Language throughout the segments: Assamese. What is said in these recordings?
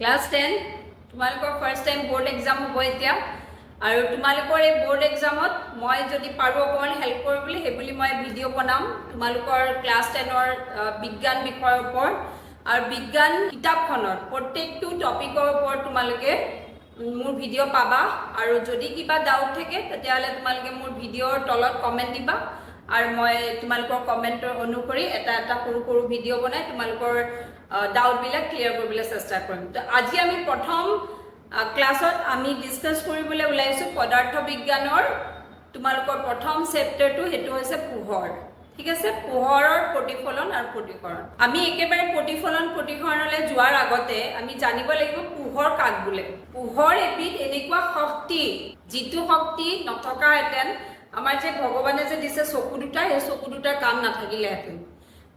ক্লাস 10 তোমালোকৰ ফাৰ্স্ট টাইম বোৰ্ড এক্সাম হ'ব এতিয়া আৰু তোমালোকৰ এই বোৰ্ড এক্সামত মই যদি পাৰো অকমান হেল্প কৰিব বুলি হেবুলি মই ভিডিও বনাম তোমালোকৰ ক্লাস 10 ৰ বিজ্ঞান বিষয়ৰ ওপৰত আৰু বিজ্ঞান কিতাপখনৰ প্ৰত্যেকটো টপিকৰ ওপৰত তোমালোকে মোৰ ভিডিও পাবা আৰু যদি কিবা ডাউট থাকে তেতিয়াহলে তোমালোকে মোৰ ভিডিওৰ তলত কমেন্ট দিবা আৰু মই তোমালোকৰ কমেন্টৰ অনুসৰি এটা সৰু সৰু ভিডিও বনাই তোমালোকৰ ডাউট বিলাক ক্লিয়াৰ কৰিবলৈ চেষ্টা কৰিম তো আজি আমি প্ৰথম ক্লাছত আমি ডিসকাস কৰিবলৈ ওলাইছো পদাৰ্থ বিজ্ঞানৰ তোমালোকৰ প্ৰথম চেপ্টাৰটো হেতু হৈছে পোহৰ ঠিক আছে পোহৰৰ প্ৰতিফলন আৰু প্ৰতিসৰণ আমি একেবাৰে প্ৰতিফলনলৈ যোৱাৰ আগতে আমি জানিব লাগিব পোহৰ কাক বোলে পোহৰ এবিধ এনেকুৱা শক্তি যিটো শক্তি নথকা হেতেন আমাৰ যে ভগৱানে যে দিছে চকু দুটা এই চকু দুটাৰ কাম নাথাকিলে হেতেন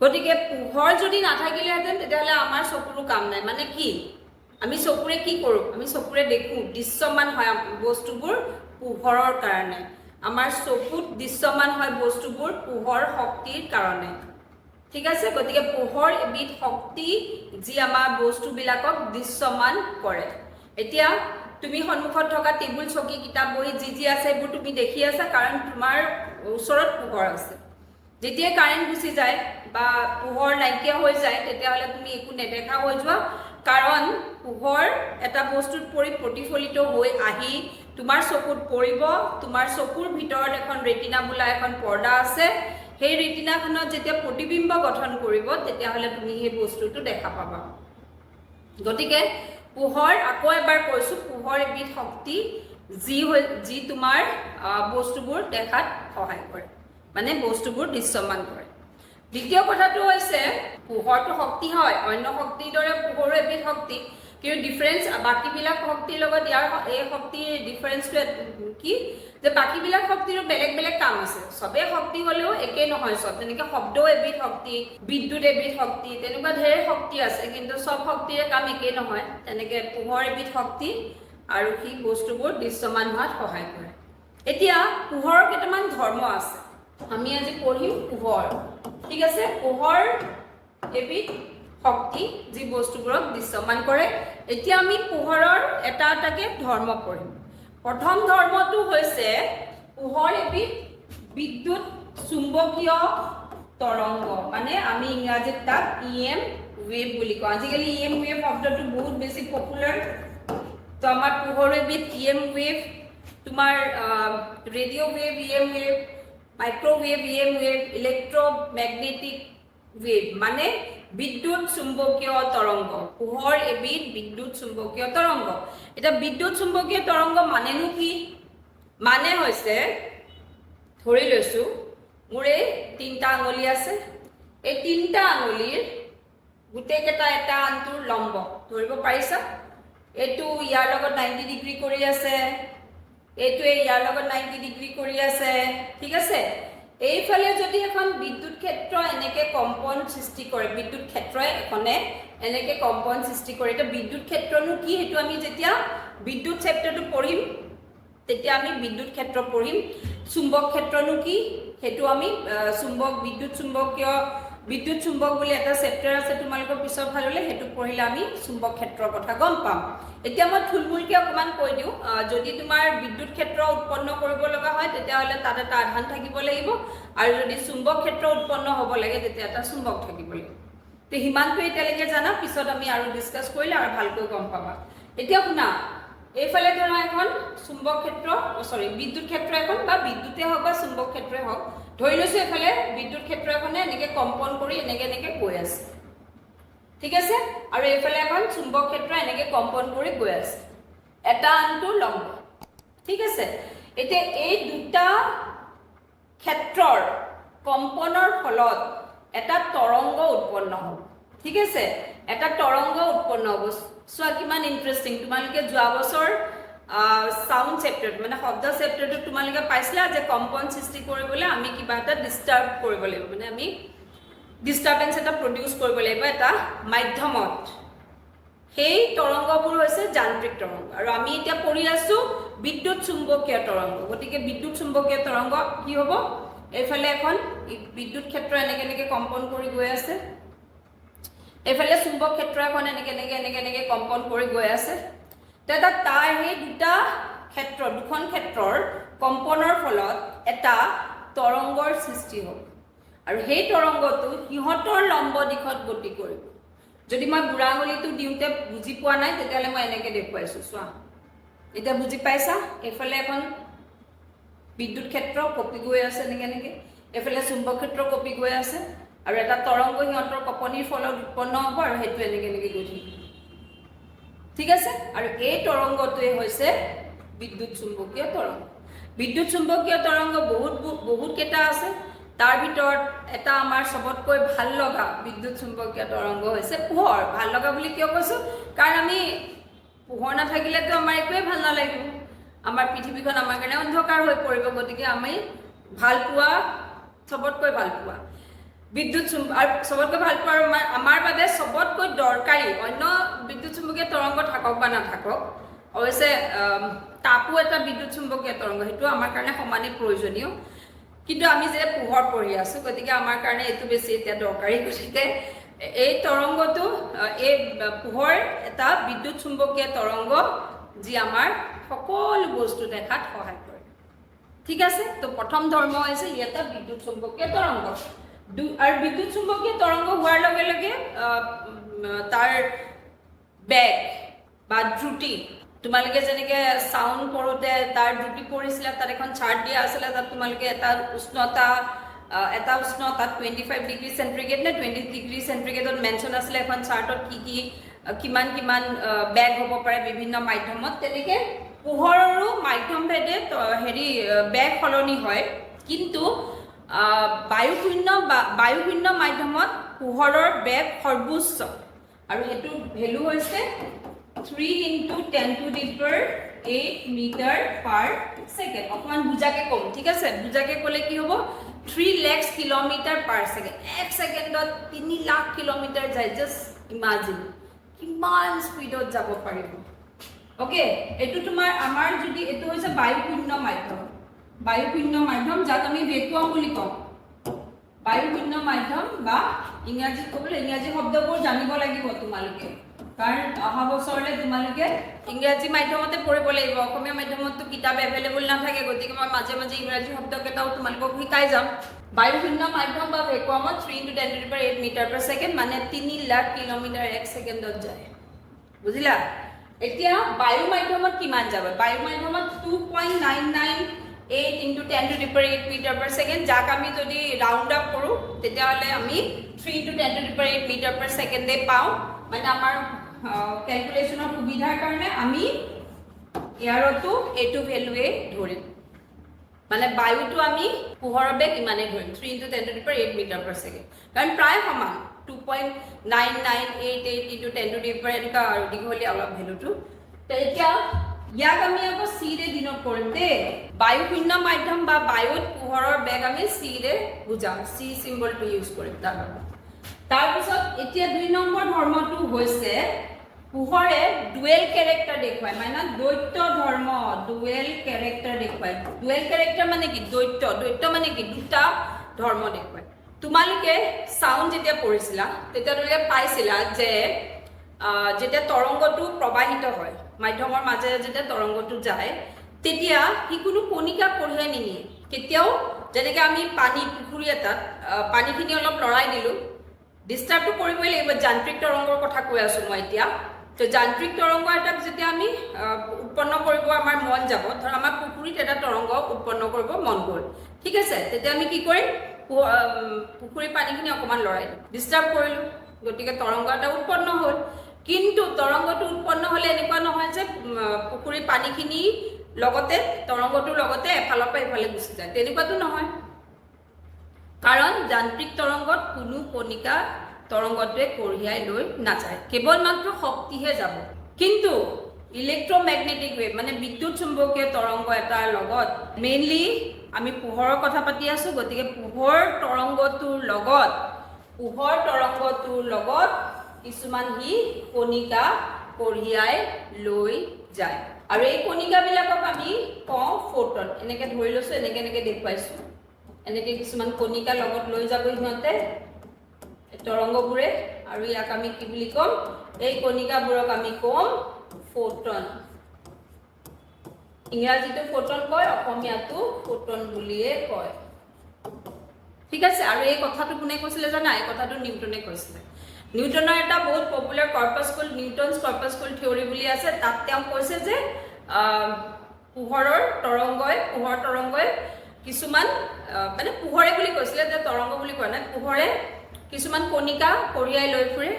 গতিকে পোহৰ যদি নাথাকিলে হেতেন তেতিয়াহলে আমাৰ চকুৰ কাম নাই মানে কি আমি চকুৰে কি কৰো আমি চকুৰে দেখো দৃশ্যমান হয় বস্তুবোৰ পোহৰৰ কাৰণে আমাৰ চকুত দৃশ্যমান হয় বস্তুবোৰ পোহৰ শক্তিৰ কাৰণে ঠিক আছে গতিকে পোহৰ এবিধ শক্তি যি আমাৰ বস্তুবিলাকক দৃশ্যমান কৰে এতিয়া তুমি সন্মুখত থকা টেবুল চকী কিতাপ বহি যি আছে এইবোৰ তুমি দেখি আছা কাৰণ তোমাৰ ওচৰত পোহৰ আছে যেতিয়া কাৰেন্ট গুচি যায় বা পোহৰ নাইকিয়া হৈ যায় তেতিয়াহলে তুমি একো নেদেখা হৈ যোৱা কাৰণ পোহৰ এটা বস্তুত পৰি প্ৰতিফলিত হৈ আহি তোমাৰ চকুত পৰিব তোমাৰ চকুৰ ভিতৰত এখন ৰেটিনা বোলা এখন পৰ্দা আছে সেই ৰেটিনাখনত যেতিয়া প্ৰতিবিম্ব গঠন কৰিব তেতিয়াহলে তুমি সেই বস্তুটো দেখা পাবা গতিকে পোহৰ আকৌ এবাৰ কৈছো পোহৰ এবিধ শক্তি যি তোমাৰ বস্তুবোৰ দেখাত সহায় কৰে মানে বস্তুবোৰ দৃশ্যমান কৰে দ্বিতীয় কথাটো হৈছে পোহৰটো শক্তি হয় অন্য শক্তিৰ দৰে পোহৰো এবিধ শক্তি কিন্তু ডিফাৰেন্স বাকিবিলাক শক্তিৰ লগত ইয়াৰ এই শক্তিৰ ডিফাৰেন্সটো কি যে বাকিবিলাক শক্তিৰ বেলেগ বেলেগ কাম আছে সবে শক্তি হলেও একে নহয় সব তেনেকৈ শব্দও এবিধ শক্তি বিদ্যুৎ এবিধ শক্তি তেনেকুৱা ধেৰ শক্তি আছে কিন্তু সব শক্তিৰ কাম একে নহয় তেনেকৈ পোহৰ এবিধ শক্তি আৰু কি বস্তুবোৰ দৃশ্যমান হোৱাত সহায় কৰে এতিয়া পোহৰৰ কেইটামান ধৰ্ম আছে আমি আজি পঢ়িম পোহৰ ঠিক আছে পোহৰ এবিধ শক্তি যি বস্তুবোৰক দৃশ্যমান কৰে এতিয়া আমি পোহৰৰ এটাকে ধৰ্ম পঢ়িম প্ৰথম ধৰ্মটো হৈছে পোহৰ এবিধ বিদ্যুৎ চুম্বকীয় তৰংগ মানে আমি ইংৰাজীত তাক ইএম ওয়েভ বুলি কওঁ আজিকালি ইএম ওয়েভ শব্দটো বহুত বেছি পপুলাৰ তো আমাৰ পোহৰ এবিধ ইএম ওয়েভ তোমাৰ radio' wave EM wave microwave EM wave electromagnetic wave মানে বিদ্যুৎ চুম্বকীয় তৰঙ্গ পোহৰ এবিধ বিদ্যুৎ চুম্বকীয় তৰঙ্গ এটা বিদ্যুৎ চুম্বকীয় তৰঙ্গ মানেনো কি মানে হৈছে ধৰি লৈছো মোৰে তিনটা আঙুলি আছে এই তিনটা আঙুলিৰ গুটেকেটা এটা আনটোৰ লম্ব ধৰিব পাৰিছা এটো ইয়াৰ লগত 90 ডিগ্ৰী কৰি আছে এটোৱে ইয়াৰ লগত 90 ডিগ্ৰী কৰি আছে ঠিক আছে এইফালে যদি এখন বিদ্যুৎ ক্ষেত্ৰ এনেকে কম্পন সৃষ্টি কৰে বিদ্যুৎ ক্ষেত্ৰই এখনে এনেকে কম্পন সৃষ্টি কৰে এটা বিদ্যুৎ ক্ষেত্ৰনো কি হেতু আমি যেতিয়া বিদ্যুৎ চেপ্টাৰটো পঢ়িম তেতিয়া আমি বিদ্যুৎ ক্ষেত্ৰ পঢ়িম চুম্বক ক্ষেত্ৰনো কি হেতু আমি চুম্বক বিদ্যুৎ চুম্বক বুলি এটা চেপ্টাৰ আছে তোমালোকৰ পিছৰ ফাললৈ হেতু পঢ়িলে আমি চুম্বক ক্ষেত্ৰৰ কথা গম পাম এতিয়া মই থুলমুলকে অকমান কৈ দিও যদি তোমাৰ বিদ্যুৎ ক্ষেত্ৰ উৎপন্ন কৰিব লগা হয় তেতিয়াহলে তাত এটা আধান থাকিব লাগিব আৰু যদি চুম্বক ক্ষেত্ৰ উৎপন্ন হ'ব লাগে তেতিয়া এটা চুম্বক থাকিব লাগিব তে হিমানটো এতিয়ালৈকে জানা পিছত আমি আৰু ডিসকাস কৰিলে আৰু ভালকৈ গম পাবা এতিয়া শুনা এইফালে ধৰা এখন চুম্বক ক্ষেত্ৰ বিদ্যুৎ ক্ষেত্ৰ এখন বা বিদ্যুতে হওক বা চুম্বক ক্ষেত্ৰই হওক ধৰি লৈছো এফালে বিদ্যুৎ ক্ষেত্ৰ এখনে এনেকে কম্পন কৰি এনেকে গৈ আছে ঠিক আছে আৰু এইফালে এখন চুম্বক ক্ষেত্ৰ এনেকে কম্পন কৰি গৈ আছে এটা আনটো লম্ব ঠিক আছে এতিয়া এই দুটা ক্ষেত্ৰৰ কম্পনৰ ফলত এটা তৰংগ উৎপন্ন হ'ব ঠিক আছে এটা তৰংগ উৎপন্ন হ'ব সোৱা কিমান ইন্টাৰেষ্টিং তোমালোকে যোৱা বছৰ সাউন্ড চেপ্টাৰ মানে শব্দ চেপ্টাৰটো তোমালোকে পাইছিলা যে কম্পন সৃষ্টি কৰিবলৈ আমি কিবা এটা ডিস্টাৰ্ব কৰিব লাগিব মানে আমি ডিস্টাৰবেন্স এটা প্ৰডিউস কৰিব লাগিব এটা মাধ্যমত সেই তৰংগবোৰ হৈছে যান্ত্ৰিক তৰংগ আৰু আমি এতিয়া পঢ়ি আছো বিদ্যুৎ চুম্বকীয় তৰংগ গতিকে বিদ্যুৎ চুম্বকীয় তৰংগ কি হ'ব এইফালে এখন বিদ্যুৎ ক্ষেত্ৰ এনেকে কম্পন কৰি গৈ আছে এইফালে চুম্বক ক্ষেত্ৰ এখন এনেকে কম্পন কৰি গৈ আছে তেতিয়া তাৰ সেই দুখন ক্ষেত্ৰৰ কম্পনৰ ফলত এটা তৰংগৰ সৃষ্টি হ'ব আৰু সেই তৰংগটো সিহঁতৰ লম্ব দিশত গতি কৰিব যদি মই বুঢ়া আঙুলিটো দিওঁতে বুজি পোৱা নাই তেতিয়াহ'লে মই এনেকে দেখুৱাইছো চোৱা এটা বুজি পাইছা এফালে এখন বিদ্যুৎ ক্ষেত্ৰ কপি গৈ আছে এনেকে এফালে চুম্বক ক্ষেত্ৰ কপি গৈ আছে আৰু এটা তৰংগ সিহঁতৰ কপনিৰ ফলত উৎপন্ন হ'ব আৰু হেতু এনেকে গৈ থাকিব ঠিক আছে আৰু এই তৰংগটোৱে হৈছে বিদ্যুৎ চুম্বকীয় তৰংগ বহুত কেইটা আছে তাৰ ভিতৰত এটা আমাৰ সবতকৈ ভাল লগা বিদ্যুৎ চুম্বকীয় তৰংগ হৈছে পোহৰ ভাল লগা বুলি কিয় কৈছো কাৰণ আমি পোহৰ নাথাকিলেতো আমাৰ একোৱে ভাল নালাগিব আমাৰ পৃথিৱীখন আমাৰ কাৰণে অন্ধকাৰ হৈ পৰিব গতিকে আমি সবতকৈ ভাল পোৱা বিদ্যুৎ আৰু সবতকৈ ভাল পোৱা আমাৰ বাবে সবতকৈ দৰকাৰী অন্য বিদ্যুৎ চুম্বকীয় তৰংগ থাকক বা নাথাকক অৱশ্যে তাপো এটা বিদ্যুৎ চুম্বকীয় তৰংগ সেইটো আমাৰ কাৰণে সমানে প্ৰয়োজনীয় কিন্তু আমি যে পোহৰ পঢ়ি আছো গতিকে আমাৰ কাৰণে এইটো বেছি এতিয়া দৰকাৰী গতিকে এই তৰংগটো এই পোহৰ এটা বিদ্যুৎ চুম্বকীয় তৰংগ যি আমাৰ সকলো বস্তু দেখাত সহায় কৰে ঠিক আছে তো প্ৰথম ধৰ্ম হৈছে এটা বিদ্যুৎ চুম্বকীয় তৰংগ আৰু বিদ্যুৎ চুম্বকীয় তৰংগ হোৱাৰ লগে লগে তাৰ বেগ বা দ্ৰুতি তোমালোকে যেনেকে সাউন্ড পঢ়োতে তাৰ দ্ৰুতি পৰিছিলে তাত এখন চাৰ্ট দিয়া আছিল তাত তোমালোকে এটা উষ্ণতা 25 ডিগ্ৰী সেন্টিগ্ৰেড নে 20 ডিগ্ৰী সেন্টিগ্ৰেডত মেনশন আছিল এখন চাৰ্টত কি কিমান বেগ হ'ব পাৰে বিভিন্ন মাধ্যমত তেনেকে পোহৰৰো মাধ্যম ভেদে বেগ সলনি হয় কিন্তু বায়ুশূন্য মাধ্যমত পোহৰৰ বেগ সৰ্বোচ্চ আৰু হেতু ভ্যালু হৈছে 3 into 10 to the power 8 meter per second অকমান বুজাকে কম ঠিক আছে বুজাকে ক'লে কি হ'ব 3 lakhs kilometer per second এক সেকেন্ডত 3 লাখ কিলোমিটাৰ যায় জাস্ট ইমাজিন কিমান স্পিডত যাব পাৰিব ওকে এটো তোমাৰ আমাৰ যদি এটো হৈছে বায়ুশূন্য মাধ্যম যাক আমি ভেকুৱাম বুলি কওঁ বায়ুশূন্য মাধ্যম বা ইংৰাজীত ক'বলৈ ইংৰাজী শব্দবোৰ জানিব লাগিব তোমালোকে কাৰণ অহা বছৰলে তোমালোকে ইংৰাজী মাধ্যমতে পঢ়িব লাগিব অসমীয়া মাধ্যমতো কিতাপ এভেইলেবল নাথাকে গতিকে মই মাজে ইংৰাজী শব্দ কেইটাও তোমালোকক শিকাই যাম বায়ুশূন্য মাধ্যম বা ভেকুৱামত 3 into 10 to the power 8 meter per second মানে 3 লাখ কিলোমিটাৰ এক সেকেন্ডত যায় বুজিলা এতিয়া বায়ু মাধ্যমত কিমান যাব বায়ু মাধ্যমত 2.998 into 10 to the power 8 meter per second যাক আমি যদি ৰাউন্ড আপ কৰো তেতিয়াহলে আমি 3 into 10 to the power 8 meter per second এ পাও মানে আমাৰ ক্যালকুলেশনৰ সুবিধাৰ কাৰণে আমি ইয়াৰটো এটো ভ্যালুৱে ধৰিম মানে বায়ুটো আমি পোহৰৰ বেগ ইমানে ধৰিম 3 into 10 to the power 8 meter per second কাৰণ প্ৰায় সমান 2.9988 into 10 to the power এনেকা আৰু দীঘলীয়া অলপ ভ্যালুটো তেতিয়া ইয়াক আমি আকৌ সি ৰে ডিনোট কৰিম দে বায়ুশূন্য মাধ্যম বা বায়ুত পোহৰৰ বেগ আমি সি ৰে বুজাম সি সিম্বলটো ইউজ কৰিম তাৰ পিছত এতিয়া 2 নম্বৰ ধৰ্মটো হৈছে পোহৰে ডুৱেল ক্যাৰেক্টাৰ দেখুৱায় মানে দ্বৈত ধৰ্ম ডুৱেল ক্যাৰেক্টাৰ দেখুৱায় ডুৱেল ক্যাৰেক্টাৰ মানে কি দ্বৈত মানে কি দুটা ধৰ্ম দেখুৱায় তোমালোকে সাউন্ড যেতিয়া পঢ়িছিলা তেতিয়া তুমি পাইছিলা যে যেতিয়া তৰংগটো প্ৰবাহিত হয় মাধ্যমৰ মাজে যেতিয়া তৰংগটো যায় তেতিয়া কি কোনো কণিকা কঢ়িয়াই নিনিয়ে কেতিয়াও যেনেকৈ আমি পানী পুখুৰী এটাত পানীখিনি অলপ লৰাই দিলো ডিস্টাৰ্বটো কৰিবই লাগিব যান্ত্ৰিক তৰংগৰ কথা কৈ আছো মই এতিয়া তো যান্ত্ৰিক তৰংগ এটাক যেতিয়া আমি উৎপন্ন কৰিব আমাৰ মন যাব ধৰ আমাৰ পুখুৰীত এটা তৰংগ উৎপন্ন কৰিব মন গ'ল ঠিক আছে তেতিয়া আমি কি কৰিম পুখুৰীৰ পানীখিনি অকমান লৰাই ডিস্টাৰ্ব কৰিলো গতিকে তৰংগ এটা উৎপন্ন হ'ল কিন্তু তৰংগটো উৎপন্ন হলে এনেকুৱা নহয় যে পুখুৰীৰ পানীখিনি লগতে তৰংগটোৰ লগতে এফালৰ পৰা এফালে গুচি যায় তেনেকুৱাটো নহয় কাৰণ যান্ত্ৰিক তৰংগত কোনো কণিকা তৰংগটোৱে কঢ়িয়াই লৈ নাযায় কেৱল মাত্ৰ শক্তিহে যাব কিন্তু ইলেক্ট্ৰমেগনেটিক ৱেভ মানে বিদ্যুৎ চুম্বকীয় তৰংগ এটাৰ লগত মেইনলি আমি পোহৰৰ কথা পাতি আছো গতিকে পোহৰ তৰংগটোৰ লগত কিছুমান হি কণিকা কঢ়িয়াই লৈ যায় আৰু এই কণিকাবিলাকক আমি কওঁ ফোটন এনেকে ধৰি লৈছো এনেকে দেখুৱাইছো এনেকে কিছুমান কণিকা লগত লৈ যাব ইহঁতে তৰংগবোৰে আৰু ইয়াক আমি কি বুলি কম এই কণিকাবোৰক আমি কম ফোটন ইংৰাজীটো ফোটন কয় অসমীয়াটো ফোটন বুলিয়ে কয় ঠিক আছে আৰু এই কথাটো কোনে কৈছিলে জানা এই কথাটো নিউটনে কৈছিলে নিউটনৰ এটা বহুত পপুলাৰ কৰ্পাসকল নিউটনছ কৰ্পাসকল থিওৰি বুলি আছে তাত তেওঁ কৈছে যে পোহৰ তৰংগই কিছুমান মানে পোহৰে বুলি কৈছিলে যে তৰংগ বুলি কোৱা নাই পোহৰে কিছুমান কণিকা কঢ়িয়াই লৈ ফুৰে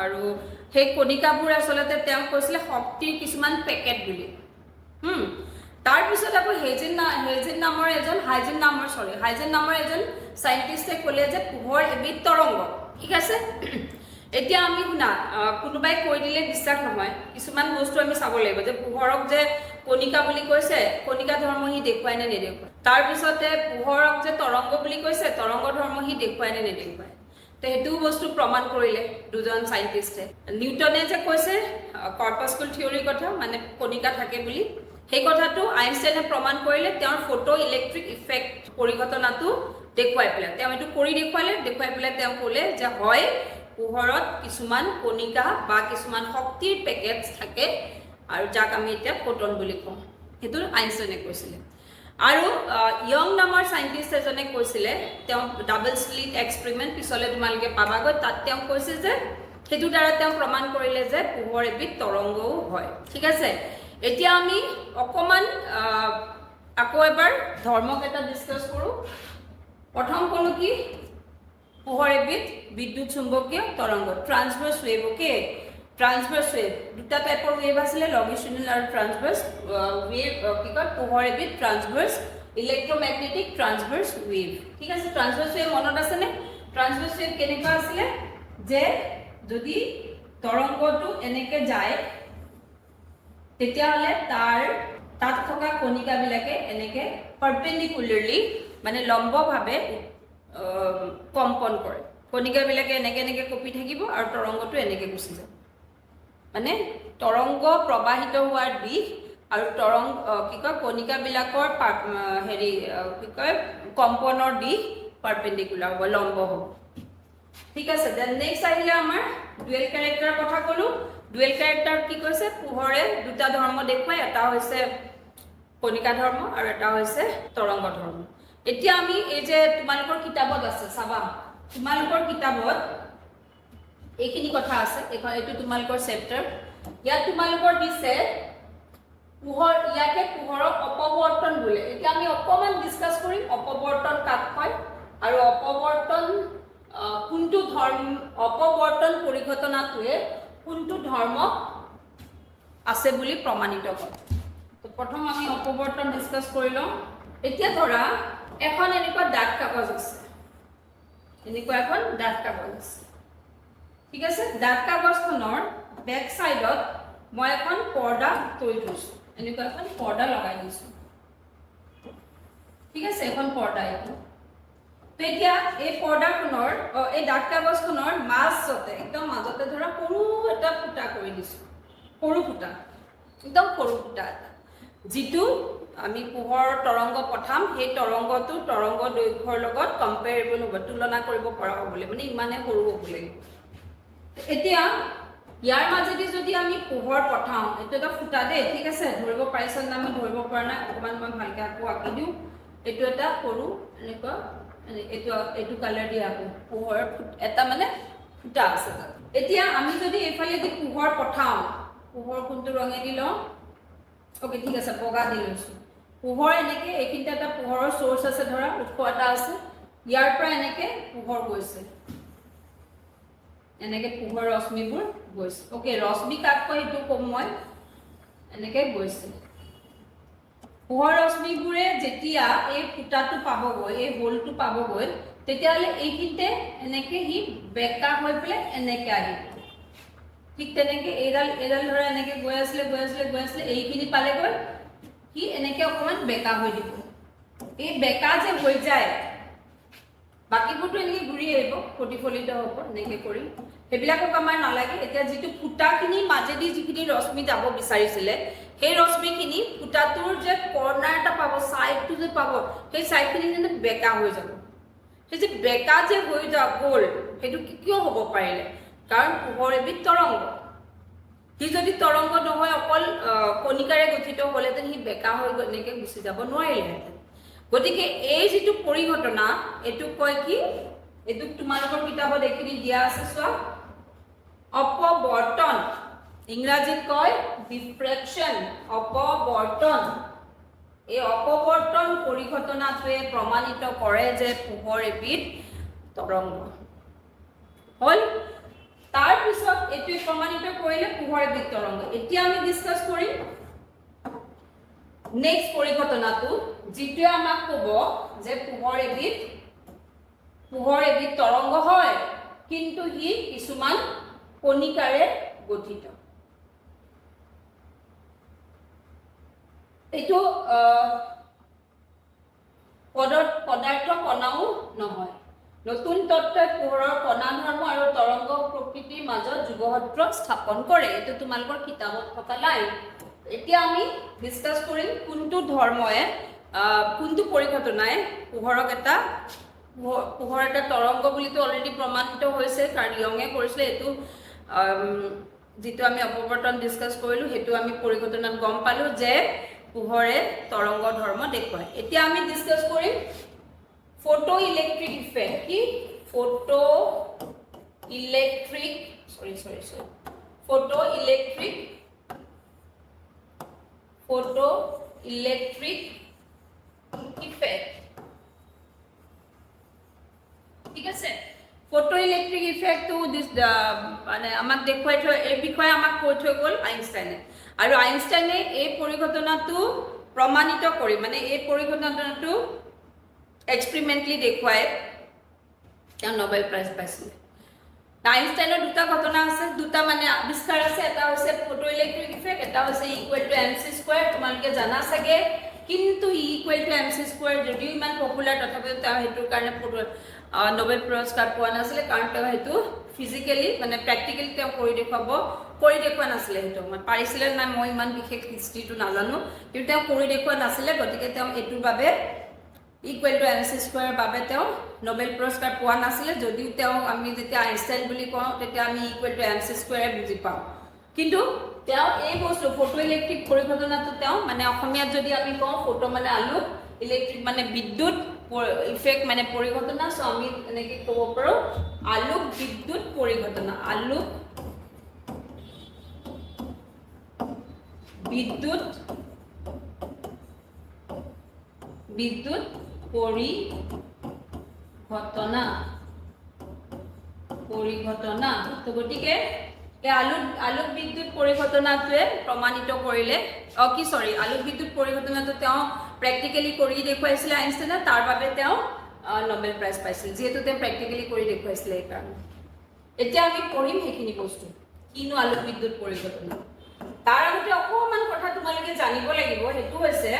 আৰু সেই কণিকাবোৰ আসলতে তেওঁ কৈছিলে শক্তিৰ কিছুমান পেকেট বুলি তাৰ পিছত আকৌ হাইজেন নামৰ এজন সাইন্টিষ্টে ক'লে যে পোহৰ এবিধ তৰংগ ঠিক আছে এতিয়া আমি শুনা কোনোবাই কৈ দিলে বিশ্বাস নহয় কিছুমান বস্তু আমি চাব লাগিব যে পোহৰক যে কণিকা বুলি কৈছে কণিকা ধৰ্ম হি দেখুৱাই নে নেদেখুৱাই তাৰ পিছতে পোহৰক যে তৰংগ বুলি কৈছে তৰংগ ধৰ্ম হি দেখুৱাই নে নেদেখুৱাই তো হেতু বস্তু প্ৰমাণ কৰিলে দুজন সাইন্টিষ্টে নিউটনে যে কৈছে কৰ্পাসকল থিওৰিৰ কথা মানে কণিকা থাকে বুলি সেই কথাটো আইনষ্টাইনে প্ৰমাণ কৰিলে তেওঁৰ ফটো ইলেক্ট্ৰিক ইফেক্ট পৰিঘটনাটো দেখুৱাই পেলাই তেওঁ এটো কৰি দেখুৱাই পেলাই তেওঁ ক'লে যে হয় পোহৰত কিছুমান কণিকা বা কিছুমান শক্তিৰ পেকেটছ থাকে আৰু যাক আমি এতিয়া ফোটন বুলি কওঁ হেতু আইনষ্টাইনে কৈছিলে আৰু ইয়ং নামৰ সাইন্টিষ্ট এজনে কৈছিলে তেওঁ ডাবল স্লিট এক্সপেৰিমেন্ট পিছলে তোমালকে পাবাগৈ তাত তেওঁ কৈছে যে হেতু দ্বাৰা তেওঁ প্ৰমাণ কৰিলে যে পোহৰ এবিধ তৰংগও হয় ঠিক আছে এতিয়া আমি অকমান আকৌ এবাৰ ধৰ্মক এটা ডিসকাস কৰো প্ৰথম কোন কি পোহৰ এবিধ বিদ্যুৎ চুম্বকীয় তৰংগ ট্ৰান্সভাৰ্স ওয়েভ ওকে ট্ৰান্সভাৰ্স ওয়েভ দুটা টাইপৰ ওয়েভ আছিল লংগিটিউডিনাল আৰু ট্ৰান্সভাৰ্স ওয়েভ কি কয় পোহৰ এবিধ ট্ৰান্সভাৰ্স ইলেক্ট্ৰোমেগনেটিক ট্ৰান্সভাৰ্স ওয়েভ ঠিক আছে ট্ৰান্সভাৰ্স ওয়েভ মনত আছে নে ট্ৰান্সভাৰ্স ওয়েভ কেনেকুৱা আছিল যে যদি তৰংগটো এনেকে যায় তেতিয়াহলে তাত থকা কণিকা বিলাকে এনেকে পাৰপেন্ডিকুলাৰলি মানে লম্বভাৱে কম্পন কৰে কণিকা বিলাকে এনেকে কপি থাকিব আৰু তৰংগটো এনেকে গুচি যায় মানে তৰংগ প্ৰবাহিত হোৱাৰ দিশ আৰু তৰংগ কি কয় কণিকা বিলাকৰ হেৰি কি কয় কম্পনৰ দিশ পাৰপেন্ডিকুলাৰ হ'ব লম্ব হ'ব ঠিক আছে দেন নেক্সট আহিলে আমাৰ ডুৱেল ক্যাৰেক্টাৰ কথা কলো ডুৱেল ক্যাৰেক্টাৰ কি কৈছে পোহৰে দুটা ধৰ্ম দেখুৱাই এটা হৈছে কণিকা ধৰ্ম আৰু এটা হৈছে তৰংগ ধৰ্ম এতিয়া আমি এই যে তোমালোকৰ কিতাপত আছে চাবা তোমালোকৰ কিতাপত এইখিনি কথা আছে এখন এটো তোমালোকৰ চেপ্টাৰ ইয়াত তোমালোকৰ দিছে পোহৰ ইয়াকে পোহৰক অপৱৰ্তন বোলে এতিয়া আমি অকমান ডিসকাস কৰিম অপৱৰ্তন কাক কয় আৰু অপৱৰ্তন কোনটো ধৰ্ম অপৱৰ্তন পৰিঘটনাটোৱে কোনটো ধৰ্ম আছে বুলি প্ৰমাণিত কৰে তো প্ৰথম আমি অপৱৰ্তন ডিসকাস কৰিলো এতিয়া ধৰা এখন এনেকুৱা ডাঠ কাগজ আছে এনেকুৱা এখন ডাঠ কাগজ আছে ঠিক আছে ডাঠ কাগজখনৰ বেক সাইডত মই এখন পৰ্দা তৰি থৈছো এনেকুৱা এখন পৰ্দা লগাই দিছো ঠিক আছে এখন পৰ্দা এইটো তো এতিয়া এই পৰ্দাখনৰ এই ডাঠ কাগজখনৰ মাজতে একদম মাজতে ধৰা সৰু এটা ফুটা কৰি দিছো সৰু ফুটা একদম সৰু ফুটা যিটো আমি পোহৰ তৰংগ পঠাম সেই তৰংগটো তৰংগ দৈৰ্ঘ্যৰ লগত কম্পেয়াৰেবল হ'ব তুলনা কৰিব পৰা হ'ব মানে ইমানে সৰু হ'ব লাগিব এতিয়া ইয়াৰ মাজেদি যদি আমি পোহৰ পঠাও এটো এটা ফুটা দে ঠিক আছে ধৰিব পাৰিছা না মই ধৰিব পৰা নাই অকমান মই ভালকৈ আকৌ আঁকি দিও এটো এটা সৰু এনেকুৱা এটো কালাৰ দিয়া আকৌ পোহৰ এটা মানে ফুটা আছে এতিয়া আমি যদি এফালে দি পোহৰ পঠাও পোহৰ কোনটো ৰঙে দি লওঁ ওকে ঠিক আছে বগা দি লৈছো পোহৰ এনেকে এইখিনতে এটা পোহৰৰ সোৰ্স আছে ধৰা উৎস এটা আছে ইয়াৰ পৰা এনেকে পোহৰ গৈছে এনেকে পোহৰ ৰশ্মিবোৰ গৈছে ওকে ৰশ্মি কাক কয় এটো কম মই এনেকে গৈছে পোহৰ ৰশ্মিবোৰে যেতিয়া এই ফুটাটো পাবগৈ এই হোলটো পাবগৈ তেতিয়ালে এইখিনতে এনেকে হি বেকা হৈ পেলে এনেকে আহিব ঠিক তেনেকে এডাল ধৰা এনেকে গৈ আসলে এইখিনি পালে গৈ কি এনেকে অকমান বেকা হৈ দিব এই বেকা যে হৈ যায় বাকিবোৰটো এনেকে ঘূৰি আহিব প্ৰতিফলিত হ'ব এনেকে কৰি হেবিলাকক আমাৰ নালাগে এতিয়া যেটো ফুটাখিনি মাজেদি যিখিনি ৰশ্মি যাব বিচাৰিছিলে সেই ৰশ্মিখিনি ফুটাটোৰ যে কৰ্নাৰ এটা পাব সাইডটো যে পাব সেই সাইডখিনি যেন বেকা হৈ যাব সেই যে বেকা যে হৈ যাব গ'ল হেতু কিয় হ'ব পাৰিলে কাৰণ পোহৰ এবিধ তৰংগ সি যদি তৰংগ নহয় অকল কণিকাৰে গঠিত হ'লেহেঁতেন সি বেকা হৈ এনেকৈ গুচি যাব নোৱাৰিলেহেঁতেন গতিকে এই যিটো পৰিঘটনা এইটোক কয় কি এইটোক তোমালোকৰ কিতাপত এইখিনি দিয়া আছে চোৱা অপবৰ্তন ইংৰাজীত কয় ডিফ্ৰেকশ্যন অপবৰ্তন এই অপবৰ্তন পৰিঘটনাটোৱে প্ৰমাণিত কৰে যে পোহৰ এবিধ তৰংগ হ'ল তাৰ পিছত এইটোৱে প্ৰমাণিত কৰিলে পোহৰ এবিধ তৰংগ এতিয়া আমি ডিসকাস কৰিম নেক্সট পৰিঘটনাটো যিটোৱে আমাক ক'ব যে পোহৰ এবিধ তৰংগ হয় কিন্তু ই কিছুমান কণিকাৰে গঠিত এইটো পদাৰ্থ কণাও নহয় নতুন তত্ত্বই পোহৰৰ কণা ধৰ্ম আৰু তৰংগ প্ৰকৃতিৰ মাজত যুগসূত্ৰ স্থাপন কৰে এইটো তোমালোকৰ কিতাপত থকা লাইন এতিয়া আমি ডিসকাস কৰিম কোনটো ধৰ্ময়ে কোনটো পৰিঘটনাই পোহৰ এটা তৰংগ বুলিতো অলৰেডি প্ৰমাণিত হৈছে কাৰণ ইয়ঙে কৰিছিলে এইটো যেটো আমি অপবৰ্তন ডিসকাস কৰিলো হেতু আমি পৰিঘটনাত গম পালো যে পোহৰে তৰংগ ধৰ্ম দেখুৱায় এতিয়া আমি ডিসকাস কৰিম फोटो इलेक्ट्रिक इफेक्ट की फोटो इलेक्ट्रिक इफेक्ट ठीक আছে फोटो इलेक्ट्रिक इफेक्ट तो दिस মানে আমাক দেখুৱাই থৈ এই বিষয়ে আমাক কৈ থৈ গল আইনষ্টাইনে আৰু আইনষ্টাইনে এই পৰিঘটনাটো প্ৰমাণিত কৰি মানে এই পৰিঘটনাটো एक्सपेरिमेंटली देखुवाए नोबेल प्राइज पाइছিলে আইনষ্টাইনৰ দুটা ঘটনা আছে দুটা মানে আৱিষ্কাৰ আছে এটা হৈছে ফটো ইলেক্ট্ৰিক ইফেক্ট এটা হৈছে ইকুৱেল টু mc² তোমালোকে জানা সাগে কিন্তু ইকুৱেল টু mc² যদিও ইমান পপুলাৰ তথাপিও তা হেতুৰ কাৰণে নোবেল পুৰস্কাৰ পোৱা নাছিলে কাৰণ তা হেতু ফিজিক্যালি মানে প্ৰ্যাকটিক্যালি তা কৰি দেখুৱা নাছিলে হেতু মানে পাৰিছিলে না মই ইমান বিশেষ হিষ্ট্ৰীটো নাজানো কিন্তু তা কৰি দেখুৱা নাছিলে গতিকে তা এটোৰ বাবে इक्वल टू mc² বাবে তেও নোবেল পুৰস্কাৰ পোৱা নাছিলে যদিও তেও আমি যেতিয়া আইনষ্টাইন বুলি কওঁ তেতিয়া আমি ইকুৱেল টু mc² বুজি পাওঁ কিন্তু তেও এই বস্তু ফটো ইলেক্ট্ৰিক পৰিঘটনাটো তেও মানে অসমীয়াত যদি আমি কওঁ ফটো মানে আলোক ইলেক্ট্ৰিক মানে বিদ্যুৎ ইফেক্ট মানে পৰিঘটনা সো আমি এনেকৈ ক'ব পাৰো আলোক বিদ্যুৎ পৰিঘটনা আলোক বিদ্যুৎ পৰিঘটনা তো গটিকে এই আলোক বিদ্যুৎ পৰিঘটনাটোৱে প্ৰমাণিত কৰিলে আলোক বিদ্যুৎ পৰিঘটনাটো তেও প্ৰ্যাকটিক্যালি কৰি দেখুৱাইছিলে আইনষ্টাইনে তাৰ বাবে তেও নোবেল প্ৰাইজ পাইছিল যেহেতু তে প্ৰ্যাকটিক্যালি কৰি দেখুৱাইছিলে এই কাৰণে এতিয়া আমি পঢ়িম হেখিনি বস্তু কিনো আলোক বিদ্যুৎ পৰিঘটনা তাৰ আগতে অকমান কথা তোমালোকে জানিব লাগিব হেতু হৈছে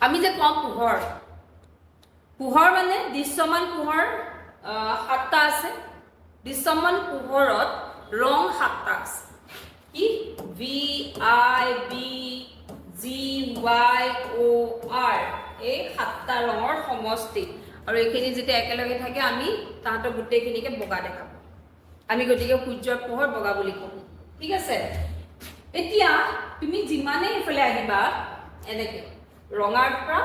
আমি যে কম পোহৰ মানে দৃশ্যমান পোহৰ সাতটা আছে দৃশ্যমান পোহৰত ৰং সাতটা আছে কি ভি আই বি জি ওয়াই ও আৰ এই সাতটা ৰঙৰ সমষ্টি আৰু এইখিনি যেতিয়া একেলগে থাকে আমি তাহাঁতৰ গোটেইখিনিকে বগা দেখাব আমি গতিকে সূৰ্যৰ পোহৰ বগা বুলি কওঁ ঠিক আছে এতিয়া তুমি যিমানে ইফালে আহিবা এনেকে ৰঙাৰ পৰা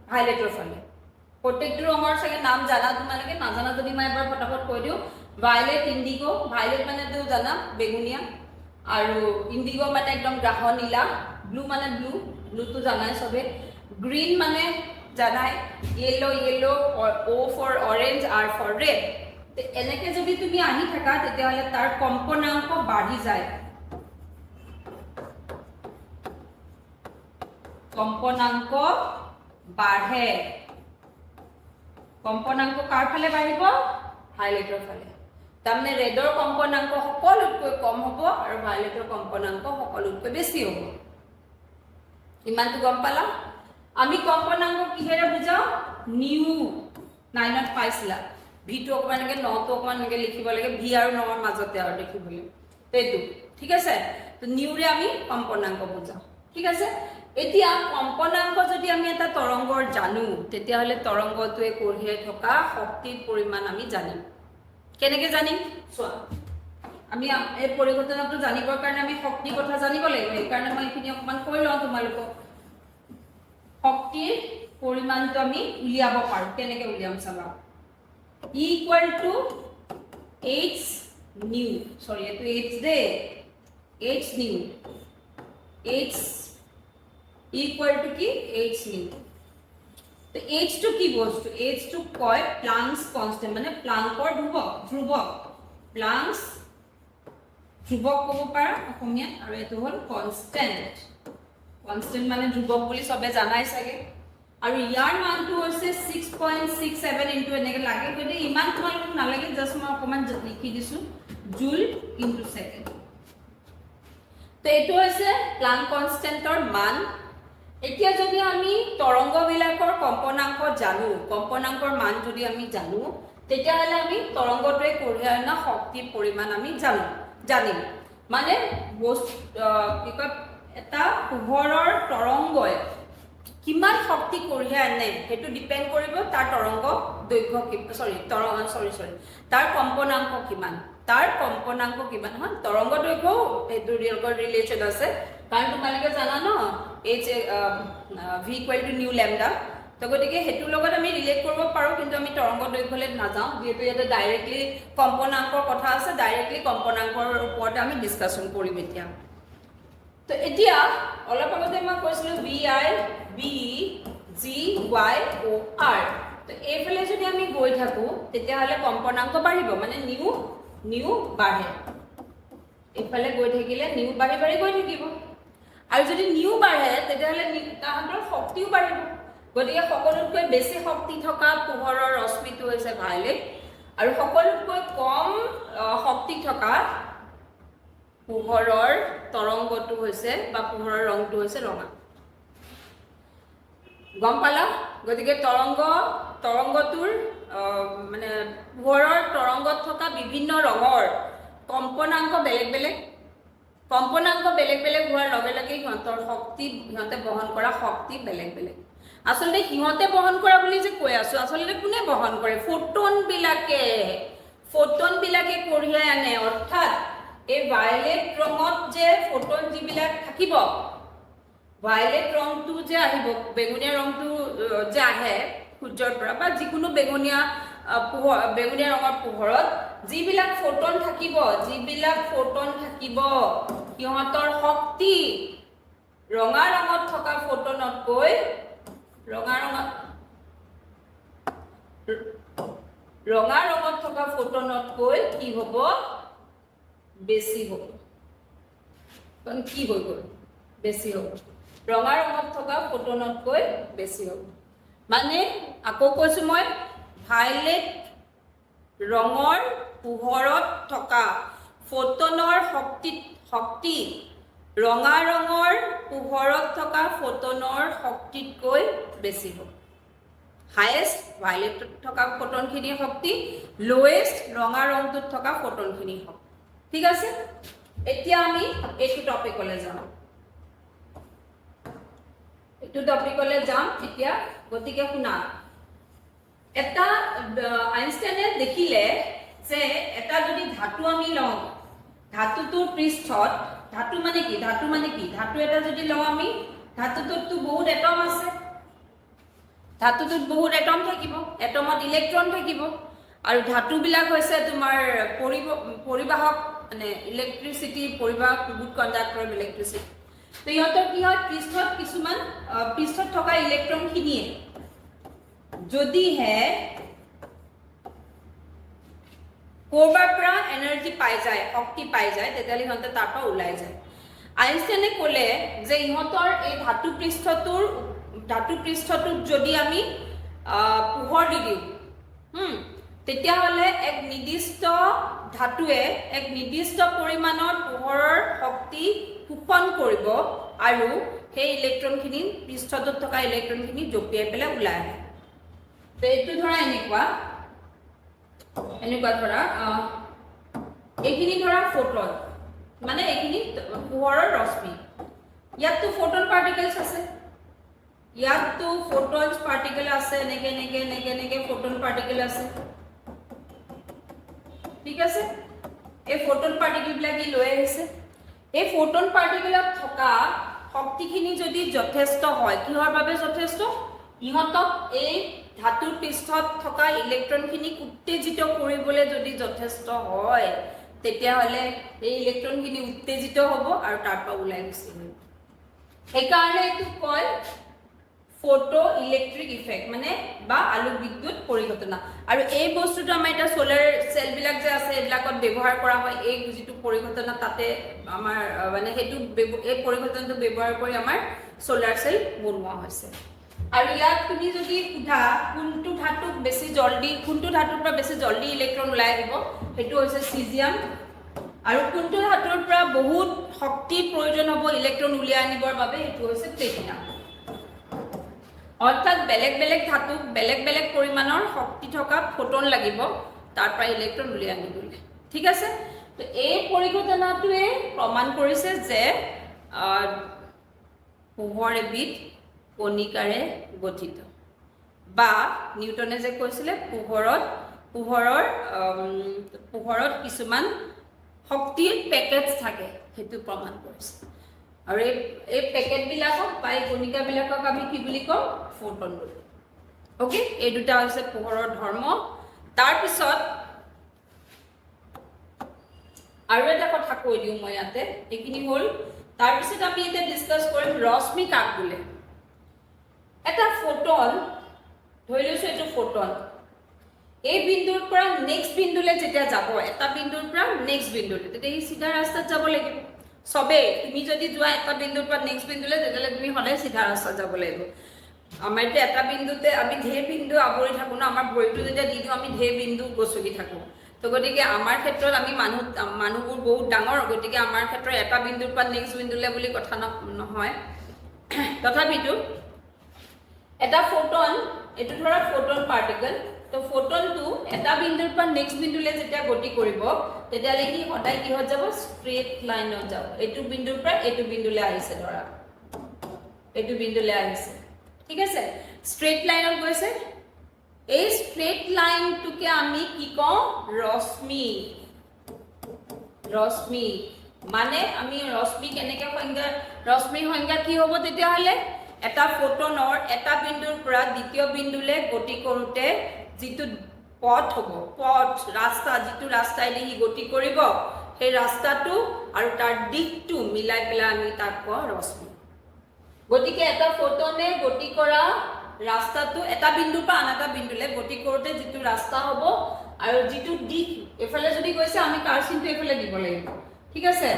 ভাইলেটৰ ফালে প্ৰত্যেকটো ৰঙৰ সাগে নাম জানা তোমালোকে নাজানা যদি মই এবাৰ ফটাফট কৈ দিও ভাইলেট ইন্ডিগো ভাইলেট মানে তো জানা বেগুনিয়া আৰু ইন্ডিগো মানে একদম গাঢ় নীলা ব্লু মানে ব্লু তো জানাই সবে গ্ৰীন মানে জানাই yellow O for orange R for red এনেকে যদি তুমি আহি থাকা তেতিয়াহলে তাৰ কম্পনাঙ্ক বাঢ়ি যায় কম্পনাঙ্ক বাঢ়ে কম্পনাঙ্ক কাৰ ফালে বাঢ়িব ভাইলেটৰ ফালে তাৰমানে ৰেডৰ কম্পনাঙ্ক সকলোতকৈ কম হ'ব আৰু ভাইলেটৰ কম্পনাঙ্ক সকলোতকৈ বেছি হ'ব ইমানটো গম পালা আমি কম্পনাঙ্ক কিহেৰে বুজাও নিউ 9ত পাইছিলা ভিটো অকমানকে 9টো অকমানকে লিখিব লাগে ভি আৰু 9ৰ মাজতে আৰু দেখিবলৈ তেটো ঠিক আছে তো নিউৰে আমি কম্পনাঙ্ক বুজাও ঠিক আছে এতিয়া কম্পনাঙ্ক যদি আমি এটা তৰংগৰ জানো তেতিয়া হলে তৰংগটোৱে কঢ়িয়াই থকা শক্তিৰ পৰিমাণ আমি জানিম কেনেকৈ জানিম চোৱা আমি এই পৰিঘটনাটো জানিবৰ কাৰণে আমি শক্তিৰ কথা জানিব লাগিব সেইকাৰণে মই এইখিনি অকণমান কৈ লওঁ তোমালোকক শক্তিৰ পৰিমাণটো আমি উলিয়াব পাৰোঁ কেনেকৈ উলিয়াম চাবা E equal to H nu sorry এইটো H De H nu H equal to কি H nu তো H to কি বস্তু H to কয় প্লাংকস কনস্ট্যান্ট মানে প্লাংকৰ ধ্ৰুৱক প্লাংকস ধ্ৰুৱক ক'ব পাৰা অসমীয়াত আৰু এইটো হ'ল কনস্ট্যান্ট মানে ধ্ৰুৱক বুলি সবে জানাই চাগে আৰু ইয়াৰ মানটো হৈছে 6.67 ইনটু এনেকৈ লাগে গতিকে ইমান তোমালোকক নালাগে জাষ্ট মই অকণমান লিখি দিছোঁ জুল ইনটু সেকেন্ড তো এইটো হৈছে প্লাংক কনস্ট্যান্টৰ মান এতিয়া যদি আমি তৰংগবিলাকৰ কম্পনাংক জানো কম্পনাংকৰ মান যদি আমি জানো তেতিয়াহ'লে আমি তৰংগটোৱে কঢ়িয়াই অনা শক্তিৰ পৰিমাণ আমি জানিম মানে কি কয় এটা পোহৰৰ তৰংগই কিমান শক্তি কঢ়িয়াই আনে সেইটো ডিপেন্ড কৰিব তাৰ তৰংগ দৈৰ্ঘ্য তাৰ কম্পনাংক কিমান হয় তৰংগ দৈৰ্ঘ্য এইটো ৰিলেশ্যন আছে কাৰণ তোমালোকে জানা ন H V equal to nu lambda তো গতিকে হেতুৰ লগত আমি ৰিলেট কৰিব পাৰোঁ কিন্তু আমি তৰংগ দৈৰ্ঘ্যলৈ নাযাওঁ যেহেতু ইয়াতে ডাইৰেক্টলি কম্পনাংকৰ কথা আছে ডাইৰেক্টলি কম্পনাংকৰ ওপৰত আমি ডিছকাশ্যন কৰিম এতিয়া তো এতিয়া অলপ আগতে মই কৈছিলোঁ V I B G Y O R তো এইফালে যদি আমি গৈ থাকো তেতিয়াহ'লে কম্পনাংক বাঢ়িব মানে নিউ বাঢ়ে এইফালে গৈ থাকিলে নিউ বাঢ়ি গৈ থাকিব আৰু যদি নিউ বাঢ়ে তেতিয়াহ'লে তাহাঁতৰ শক্তিও বাঢ়িব গতিকে সকলোতকৈ বেছি শক্তি থকা পোহৰৰ ৰশ্মিটো হৈছে ভায়লেট আৰু সকলোতকৈ কম শক্তি থকা পোহৰৰ তৰংগটো হৈছে বা পোহৰৰ ৰংটো হৈছে ৰঙা গম পালা গতিকে তৰংগটোৰ মানে পোহৰৰ তৰংগত থকা বিভিন্ন ৰঙৰ কম্পনাংক বেলেগ হোৱাৰ লগে লগে সিহঁতে বহন কৰা শক্তি বেলেগ আচলতে সিহঁতে বহন কৰা বুলি যে কৈ আছো আচলতে কোনে বহন কৰে ফোটন বিলাকে কঢ়িয়াই আনে অৰ্থাৎ এই ভায়লেট ৰঙত যে ফোটন যিবিলাক থাকিব ভায়লেট ৰংটো যে আহিব বেগুনীয়া ৰংটো যে আহে সূৰ্যৰ পৰা বা যিকোনো বেগুনীয়া ৰঙৰ পোহৰত যিবিলাক ফোটন থাকিব সিহঁতৰ শক্তি ৰঙা ৰঙত থকা ফোটনতকৈ কি হ'ব বেছি হ'ব কাৰণ কি হৈ গ'ল বেছি হ'ব ৰঙা ৰঙত থকা ফোটনতকৈ বেছি হ'ব মানে আকৌ কৈছোঁ মই ভায়লেট ৰঙৰ পোহৰত থকা ফোটনৰ শক্তি ৰঙা ৰঙৰ পোহৰত থকা ফোটনৰ শক্তিতকৈ বেছি হ'ব হাইয়েষ্ট ভায়লেটত থকা ফোটনখিনিৰ শক্তি লোৱেষ্ট ৰঙা ৰংটোত থকা ফোটনখিনিৰ শক্তি ঠিক আছে এতিয়া আমি এইটো টপিকলৈ যাম এতিয়া গতিকে শুনা এটা আইনষ্টাইনে দেখিলে যে এটা যদি ধাতু আমি লওঁ ধাতুটোৰ পৃষ্ঠত ধাতু এটা যদি লওঁ আমি ধাতুটোততো বহুত এটম আছে ধাতুটোত বহুত এটম থাকিব এটমত ইলেক্ট্ৰন থাকিব আৰু ধাতুবিলাক হৈছে তোমাৰ পৰিবাহক মানে ইলেক্ট্ৰিচিটি পৰিবাহক গুড কণ্ডাক্টৰ অফ ইলেক্ট্ৰিচিটি তো ইহঁতৰ কি হয় পৃষ্ঠত থকা ইলেক্ট্ৰনখিনিয়ে যদিহে কৰবাৰ পৰা এনাৰ্জি পাই যায় শক্তি পাই যায় তেতিয়াহ'লে সিহঁতে তাৰ পৰা ওলাই যায় আইনষ্টাইনে ক'লে যে ইহঁতৰ এই ধাতু পৃষ্ঠটোত যদি আমি পোহৰ দি দিওঁ তেতিয়াহ'লে এক নিৰ্দিষ্ট ধাতুৱে এক নিৰ্দিষ্ট পৰিমাণৰ পোহৰৰ শক্তি শোষণ কৰিব আৰু সেই ইলেক্ট্ৰনখিনি পৃষ্ঠটোত থকা ইলেক্ট্ৰনখিনি জপিয়াই পেলাই ওলাই আহে তো এইটো ধৰা এনেকুৱা ধৰা এইখিনি ধৰা ফোটন মানে এইখিনি পোহৰৰ ৰশ্মি ইয়াততো ফোটন পাৰ্টিকেলছ আছে ইয়াততো ফোটনছ পাৰ্টিকেল আছে এনেকে ফোটন পাৰ্টিকেল আছে ঠিক আছে এই ফোটন পাৰ্টিকেল বিলাকি লৈ আহিছে এই ফোটন পাৰ্টিকেলত থকা শক্তিখিনি যদি যথেষ্ট হয় কিহৰ বাবে যথেষ্ট ইহঁতক এই ধাতুৰ পৃষ্ঠত থকা ইলেক্ট্ৰনখিনিক উত্তেজিত কৰিবলৈ যদি যথেষ্ট হয় তেতিয়াহ'লে এই ইলেক্ট্ৰনখিনি উত্তেজিত হ'ব আৰু তাৰ পৰা ওলাই গুচি আহিব সেইকাৰণে এইটো কয় ফটো ইলেক্ট্ৰিক ইফেক্ট মানে বা আলোক বিদ্যুৎ পৰিঘটনা আৰু এই বস্তুটো আমাৰ এটা সোলাৰ সেল বিলাক যে আছে এবিলাকত ব্যৱহাৰ কৰা হয় এই যিটো পৰিঘটনা তাতে আমাৰ মানে হেতু এই পৰিঘটনাটো ব্যৱহাৰ কৰি আমাৰ সোলাৰ সেল বনোৱা হৈছে আৰু ইয়াত তুমি যদি সুধা কোনটো ধাতুক বেছি জলদি কোনটো ধাতুৰ পৰা বেছি জলদি ইলেক্ট্ৰন ওলাই আহিব হেতু হৈছে সিজিয়াম আৰু কোনটো ধাতুৰ পৰা বহুত শক্তিৰ প্ৰয়োজন হ'ব ইলেক্ট্ৰন উলিয়াই আনিবৰ বাবে হেতু হৈছে প্লেটিনাম অৰ্থাৎ বেলেগ বেলেগ ধাতুক বেলেগ বেলেগ পৰিমাণৰ শক্তি থকা ফোটন লাগিব তাৰ পৰা ইলেক্ট্ৰন উলিয়াই আনিবলৈ ঠিক আছে তো এই পৰিঘটনাটোৱে প্ৰমাণ কৰিছে যে পোহৰ এবিধ কণিকাৰে গঠিত বা নিউটনে যে কৈছিলে পোহৰত কিছুমান শক্তিৰ পেকেটছ থাকে হেতু প্ৰমাণ কৰিছে আৰু এই পেকেট বিলাকক বা এই কণিকা বিলাকক আমি কি বুলি কওঁ ফোটন বুলি ওকে এই দুটা হৈছে পোহৰৰ ধৰ্ম তাৰ পিছত আৰু এটা কথা কৈ দিওঁ মই ইয়াতে এইখিনি হ'ল তাৰ পিছত আমি এটা ডিসকাস কৰিম ৰশ্মি কাক বোলে এটা ফোটন ধৰি লৈছো এইটো ফোটন এই বিন্দুৰ পৰা নেক্সট বিন্দুলে যেতিয়া যাব এটা বিন্দুৰ পৰা নেক্সট বিন্দুলে তেতিয়া এই সিধা ৰাস্তাত যাব লাগিব সবে তুমি যদি যোৱা এটা বিন্দুৰ পৰা নেক্সট বিন্দুলে তেতিয়ালে তুমি হলে সিধা ৰাস্তাত যাব লাগিব আমাৰ এটা বিন্দুতে আমি ধেৰ বিন্দু আবৰি থাকো না আমাৰ ভৰিটো যেতিয়া দি দিও আমি ধেৰ বিন্দু গছকি থাকো তো গতিকে আমাৰ ক্ষেত্ৰত আমি মানুহবোৰ বহুত ডাঙৰ গতিকে আমাৰ ক্ষেত্ৰত এটা বিন্দুৰ পৰা নেক্সট বিন্দুলে বুলি কথা নহয় তথাপিতো এটা ফোটন এটো ধৰা ফোটন পাৰ্টিকেল তো ফোটনটো এটা বিন্দুৰ পৰা নেক্সট বিন্দুলে যেতিয়া গতি কৰিব তেতিয়ালে কি হঠাই কি হৈ যাব স্ট্ৰেট লাইনত যাব এটো বিন্দুৰ পৰা এটো বিন্দুলে আহিছে ধৰা এটো বিন্দুলে আহিছে ঠিক আছে স্ট্ৰেট লাইনত গৈছে এই স্ট্ৰেট লাইনটোকে আমি কি কওঁ ৰশ্মি মানে আমি ৰশ্মি কেনেকৈ ৰশ্মিৰ সংজ্ঞা কি হ'ব তেতিয়াহ'লে এটা ফোটনৰ এটা বিন্দুৰ পৰা দ্বিতীয় বিন্দুলে গতি কৰোতে যিটো পথ হ'ব ৰাস্তা যিটো ৰাস্তাইদি হি গতি কৰিব সেই ৰাস্তাটো আৰু তাৰ দিকটো মিলাই পেলাই আমি তাক কওঁ ৰশ্মি গতিকে এটা ফোটনে গতি কৰা ৰাস্তাটো এটা বিন্দুৰ পৰা আন এটা বিন্দুলে গতি কৰোতে যিটো ৰাস্তা হ'ব আৰু যিটো দিক এফালে যদি গৈছে আমি কাৰ্চিনটো এফালে দিব লাগিব ঠিক আছে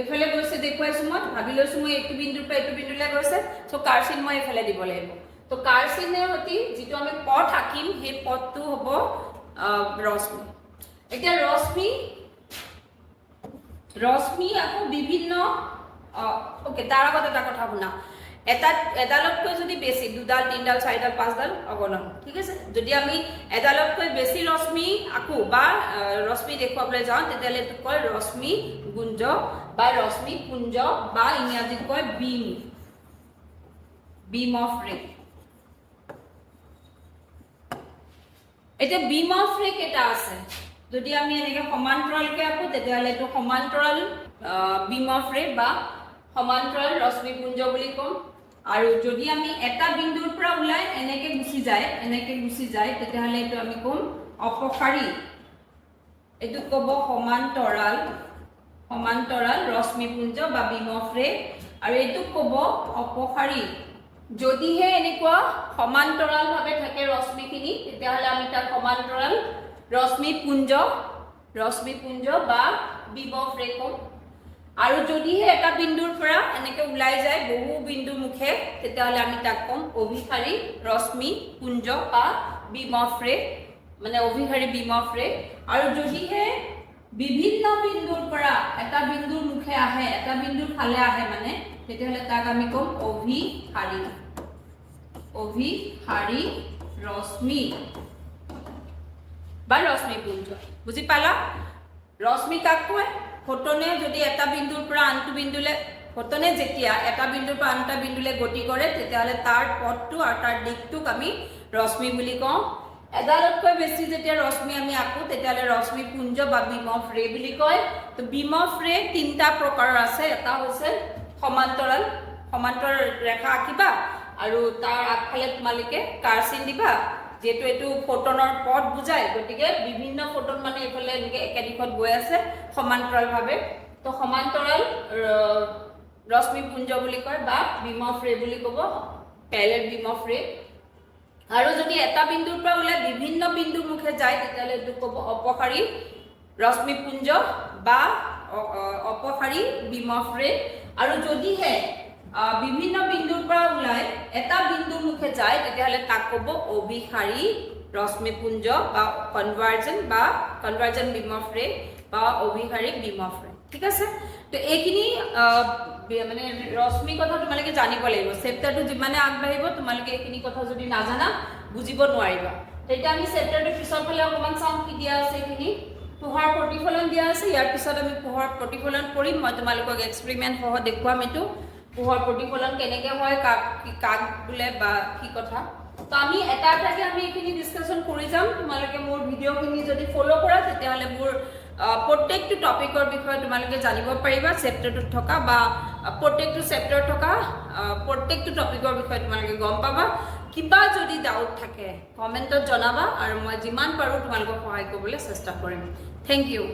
এফালে গৈছে দেখুৱাইছো মই ভাবি লৈছো মই এইটো বিন্দুৰ পৰা এইটো বিন্দুলে গৈছে সো কাৰ্চিন মই এফালে দিব লাগিব তো কাৰ্চিনে হতি যিটো আমি পথ আঁকিম সেই পথটো হ'ব ৰশ্মি এতিয়া ৰশ্মি আকৌ বিভিন্ন ওকে তাৰ আগত এটা কথা শুনা এডালতকৈ যদি বেছি দুডাল তিনডাল চাৰিডাল পাঁচডাল অগণন ঠিক আছে যদি আমি এডালতকৈ বেছি ৰশ্মি আকো বা ৰশ্মি দেখুৱাবলৈ যাওঁ তেতিয়ালে এটো কয় ৰশ্মি গুঞ্জ বা ৰশ্মি পুঞ্জ বা ইংৰাজীত কয় beam of ray এটা beam of ray কেটা আছে যদি আমি এনেকে সমান্তৰালকে আকো তেতিয়ালে এটো সমান্তৰাল beam of ray বা সমান্তৰাল ৰশ্মি পুঞ্জ বুলি কম আৰু যদি আমি এটা বিন্দুৰ পৰা ওলাই এনেকে গুছি যায় তেতিয়াহলে এটো আমি কম অপসাৰী এটো কব সমান্তৰাল ৰশ্মি পুঞ্জ বা beam of ray আৰু এটো কব অপসাৰী যদিহে এনেকুৱা সমান্তৰাল ভাবে থাকে ৰশ্মিখিনি তেতিয়াহলে আমি তাৰ সমান্তৰাল ৰশ্মি পুঞ্জ বা beam of ray কম আৰু যদিহে এটা বিন্দুৰ পৰা এনেকে ওলাই যায় বহু বিন্দু মুখে তেতিয়াহলে আমি তাক কম অভিসাৰী ৰশ্মি পুঞ্জ বা beam of ray মানে অভিসাৰী beam of ray আৰু যদিহে বিভিন্ন বিন্দুৰ পৰা এটা বিন্দুৰ মুখে আহে এটা বিন্দুৰ ফালে আহে মানে তেতিয়াহলে তাক আমি কম অভিসাৰী ৰশ্মি বা ৰশ্মি পুঞ্জ বুজি পালা ৰশ্মি কাক কয় ফোটনে যদি এটা বিন্দুৰ পৰা আনটো বিন্দুলে ফোটনে যেতিয়া এটা বিন্দুৰ পৰা আনটা বিন্দুলে গতি কৰে তেতিয়াহলে তাৰ পথটো আৰু তাৰ দিকটোক আমি ৰশ্মি বুলি কওঁ এডালতকৈ বেছি যেতিয়া ৰশ্মি আমি আঁকো তেতিয়াহ'লে ৰশ্মি পুঞ্জ বা বিম অফ ৰে বুলি কয়। তো বিম অফ ৰে তিনিটা প্ৰকাৰৰ আছে। এটা হৈছে সমান্তৰাল, সমান্তৰ ৰেখা আঁকিবা আৰু তাৰ আগফালে তোমালোকে কাৰচিন দিবা, যেহেতু এইটো ফোটনৰ পথ বুজায়, গতিকে বিভিন্ন ফোটন মানে এইফালে এনেকৈ একে দিশত গৈ আছে সমান্তৰালভাৱে। তো সমান্তৰাল ৰশ্মি পুঞ্জ বুলি কয় বা বিম অফ ৰে বুলি ক'ব, পেৰেলেল বিম অফ ৰে। আৰু যদি এটা বিন্দুৰ পৰা ওলাই বিভিন্ন বিন্দুৰ মুখে যায় তেতিয়াহ'লে এইটো ক'ব অপসাৰী ৰশ্মি পুঞ্জ বা অপসাৰী বিম অফ ৰে। আৰু যদিহে বিভিন্ন বিন্দুৰ পৰা ওলাই এটা বিন্দুৰ মুখে যায় তেতিয়াহ'লে তাক ক'ব অভিসাৰী ৰশ্মি পুঞ্জ বা কনভাৰ্জেন্ট বিম অফ ৰে বা অভিসাৰী বিম অফ ৰে। ঠিক আছে, তো এইখিনি মানে ৰশ্মি কথা তোমালোকে জানিব লাগিব। চেপ্টাৰটো যিমানে আগবাঢ়িব তোমালোকে এইখিনি কথা যদি নাজানা বুজিব নোৱাৰিবা। তেতিয়া আমি চেপ্টাৰটো পিছৰ ফালে অকণমান চাওঁ কি দিয়া আছে। এইখিনি পোহৰ প্ৰতিফলন দিয়া আছে, ইয়াৰ পিছত আমি পোহৰ প্ৰতিফলন কৰিম। মই তোমালোকক এক্সপেৰিমেণ্ট সহ দেখুৱাম এইটো পোহৰ প্ৰতিফলন কেনেকৈ হয়, কাক বোলে বা কি কথা। তো আমি এটা এটাকৈ আমি এইখিনি ডিছকাশ্যন কৰি যাম। তোমালোকে মোৰ ভিডিঅ'খিনি যদি ফ'ল' কৰা তেতিয়াহ'লে মোৰ প্ৰত্যেকটো টপিকৰ বিষয়ে তোমালোকে জানিব পাৰিবা। চেপ্টাৰটোত থকা বা প্ৰত্যেকটো চেপ্টাৰত থকা প্ৰত্যেকটো টপিকৰ বিষয়ে তোমালোকে গম পাবা। কিবা যদি ডাউট থাকে কমেণ্টত জনাবা আৰু মই যিমান পাৰোঁ তোমালোকক সহায় কৰিবলৈ চেষ্টা কৰিম। Thank U.